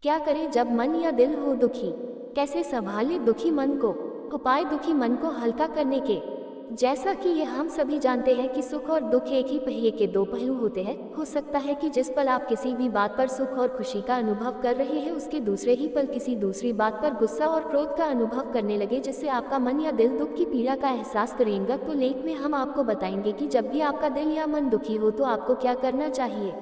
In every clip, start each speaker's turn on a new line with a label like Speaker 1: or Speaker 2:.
Speaker 1: क्या करें जब मन या दिल हो दुखी? कैसे संभालें दुखी मन को? उपाय दुखी मन को हल्का करने के। जैसा कि ये हम सभी जानते हैं कि सुख और दुख एक ही पहिए के दो पहलू होते हैं। हो सकता है कि जिस पल आप किसी भी बात पर सुख और खुशी का अनुभव कर रहे हैं, उसके दूसरे ही पल किसी दूसरी बात पर गुस्सा और क्रोध का अनुभव करने लगे, जिससे आपका मन या दिल दुख की पीड़ा का एहसास करेगा। तो लेख में हम आपको बताएंगे कि जब भी आपका दिल या मन दुखी हो तो आपको क्या करना चाहिए।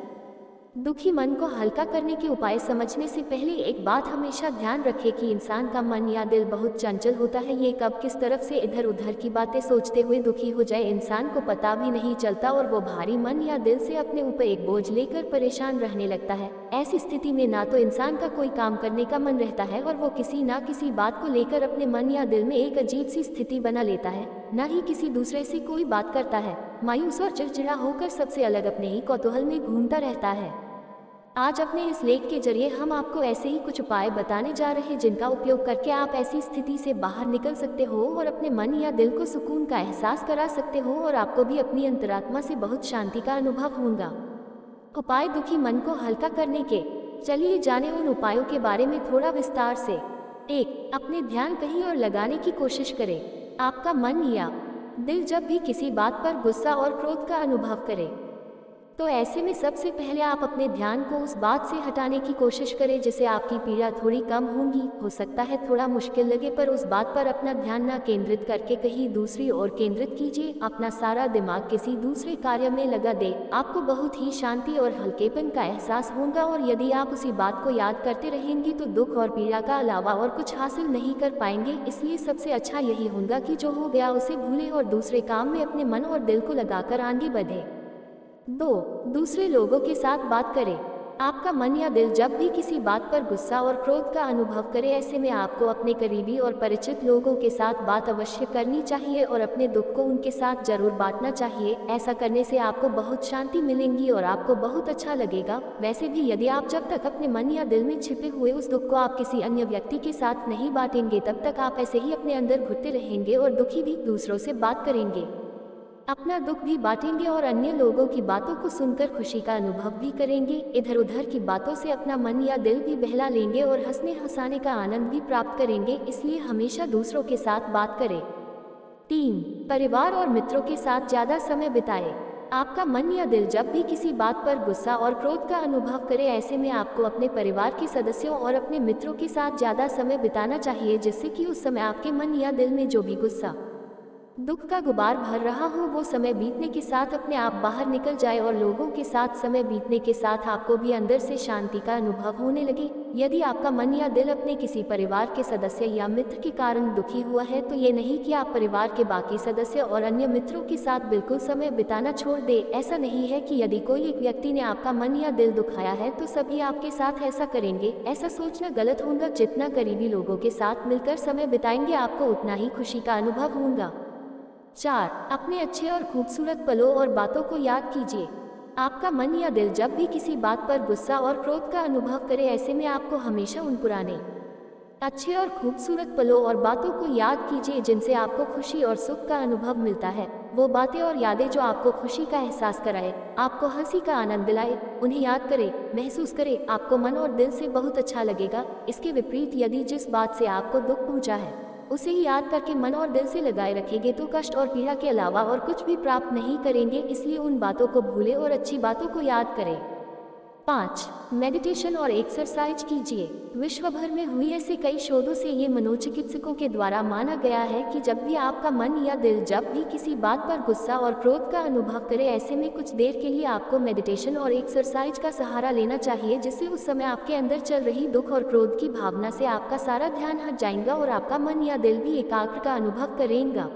Speaker 1: दुखी मन को हल्का करने के उपाय समझने से पहले एक बात हमेशा ध्यान रखें कि इंसान का मन या दिल बहुत चंचल होता है। ये कब किस तरफ से इधर उधर की बातें सोचते हुए दुखी हो जाए, इंसान को पता भी नहीं चलता और वो भारी मन या दिल से अपने ऊपर एक बोझ लेकर परेशान रहने लगता है। ऐसी स्थिति में ना तो इंसान का कोई काम करने का मन रहता है और वो किसी ना किसी बात को लेकर अपने मन या दिल में एक अजीब सी स्थिति बना लेता है, न ही किसी दूसरे से कोई बात करता है। मायूस और चिड़चिड़ा होकर सबसे अलग अपने ही कौतूहल में घूमता रहता है। आज अपने इस लेख के जरिए हम आपको ऐसे ही कुछ उपाय बताने जा रहे हैं जिनका उपयोग करके आप ऐसी स्थिति से बाहर निकल सकते हो और अपने मन या दिल को सुकून का एहसास करा सकते हो और आपको भी अपनी अंतरात्मा से बहुत शांति का अनुभव होगा। उपाय दुखी मन को हल्का करने के। चलिए जाने उन उपायों के बारे में थोड़ा विस्तार से। 1. अपने ध्यान कहीं और लगाने की कोशिश करें। आपका मन या दिल जब भी किसी बात पर गुस्सा और क्रोध का अनुभव करे तो ऐसे में सबसे पहले आप अपने ध्यान को उस बात से हटाने की कोशिश करें, जिससे आपकी पीड़ा थोड़ी कम होगी। हो सकता है थोड़ा मुश्किल लगे, पर उस बात पर अपना ध्यान न केंद्रित करके कहीं दूसरी ओर केंद्रित कीजिए। अपना सारा दिमाग किसी दूसरे कार्य में लगा दे। आपको बहुत ही शांति और हल्केपन का एहसास होगा और यदि आप उसी बात को याद करते रहेंगे तो दुख और पीड़ा का अलावा और कुछ हासिल नहीं कर पाएंगे। इसलिए सबसे अच्छा यही होगा कि जो हो गया उसे भूलें और दूसरे काम में अपने मन और दिल को लगाकर आगे बढ़े। 2. दूसरे लोगों के साथ बात करें। आपका मन या दिल जब भी किसी बात पर गुस्सा और क्रोध का अनुभव करे, ऐसे में आपको अपने करीबी और परिचित लोगों के साथ बात अवश्य करनी चाहिए और अपने दुख को उनके साथ जरूर बांटना चाहिए। ऐसा करने से आपको बहुत शांति मिलेगी और आपको बहुत अच्छा लगेगा। वैसे भी यदि आप जब तक अपने मन या दिल में छिपे हुए उस दुख को आप किसी अन्य व्यक्ति के साथ नहीं बांटेंगे, तब तक आप ऐसे ही अपने अंदर घुटते रहेंगे और दुखी भी दूसरों से बात करेंगे, अपना दुख भी बांटेंगे और अन्य लोगों की बातों को सुनकर खुशी का अनुभव भी करेंगे। इधर उधर की बातों से अपना मन या दिल भी बहला लेंगे और हंसने हंसाने का आनंद भी प्राप्त करेंगे। इसलिए हमेशा दूसरों के साथ बात करें। 3. परिवार और मित्रों के साथ ज़्यादा समय बिताएं। आपका मन या दिल जब भी किसी बात पर गुस्सा और क्रोध का अनुभव करे, ऐसे में आपको अपने परिवार के सदस्यों और अपने मित्रों के साथ ज़्यादा समय बिताना चाहिए, जिससे कि उस समय आपके मन या दिल में जो भी गुस्सा दुख का गुबार भर रहा हो वो समय बीतने के साथ अपने आप बाहर निकल जाए और लोगों के साथ समय बीतने के साथ आपको भी अंदर से शांति का अनुभव होने लगे। यदि आपका मन या दिल अपने किसी परिवार के सदस्य या मित्र के कारण दुखी हुआ है, तो ये नहीं कि आप परिवार के बाकी सदस्य और अन्य मित्रों के साथ बिल्कुल समय बिताना छोड़ दे। ऐसा नहीं है कि यदि कोई एक व्यक्ति ने आपका मन या दिल दुखाया है तो सभी आपके साथ ऐसा करेंगे। ऐसा सोचना गलत होगा। जितना करीबी लोगों के साथ मिलकर समय बिताएंगे, आपको उतना ही खुशी का अनुभव होगा। 4. अपने अच्छे और खूबसूरत पलों और बातों को याद कीजिए। आपका मन या दिल जब भी किसी बात पर गुस्सा और क्रोध का अनुभव करे, ऐसे में आपको हमेशा उन पुराने अच्छे और खूबसूरत पलों और बातों को याद कीजिए जिनसे आपको खुशी और सुख का अनुभव मिलता है। वो बातें और यादें जो आपको खुशी का एहसास कराए, आपको हंसी का आनंद दिलाए, उन्हें याद करें, महसूस करें। आपको मन और दिल से बहुत अच्छा लगेगा। इसके विपरीत यदि जिस बात से आपको दुख पहुंचा है उसे ही याद करके मन और दिल से लगाए रखेंगे तो कष्ट और पीड़ा के अलावा और कुछ भी प्राप्त नहीं करेंगे। इसलिए उन बातों को भूलें और अच्छी बातों को याद करें। 5. मेडिटेशन और एक्सरसाइज कीजिए। विश्व भर में हुई ऐसे कई शोधों से ये मनोचिकित्सकों के द्वारा माना गया है कि जब भी आपका मन या दिल जब भी किसी बात पर गुस्सा और क्रोध का अनुभव करे, ऐसे में कुछ देर के लिए आपको मेडिटेशन और एक्सरसाइज का सहारा लेना चाहिए, जिससे उस समय आपके अंदर चल रही दुख और क्रोध की भावना से आपका सारा ध्यान हट जाएगा और आपका मन या दिल भी एकाग्र का अनुभव करेगा।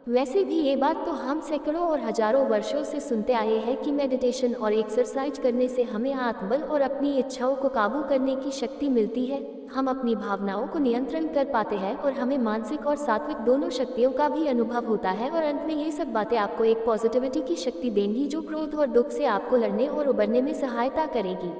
Speaker 1: वैसे भी ये बात तो हम सैकड़ों और हजारों वर्षों से सुनते आए हैं कि मेडिटेशन और एक्सरसाइज करने से हमें आत्मबल और अपनी इच्छाओं को काबू करने की शक्ति मिलती है। हम अपनी भावनाओं को नियंत्रण कर पाते हैं और हमें मानसिक और सात्विक दोनों शक्तियों का भी अनुभव होता है। और अंत में ये सब बातें आपको एक पॉजिटिविटी की शक्ति देंगी जो क्रोध और दुख से आपको लड़ने और उबरने में सहायता करेगी।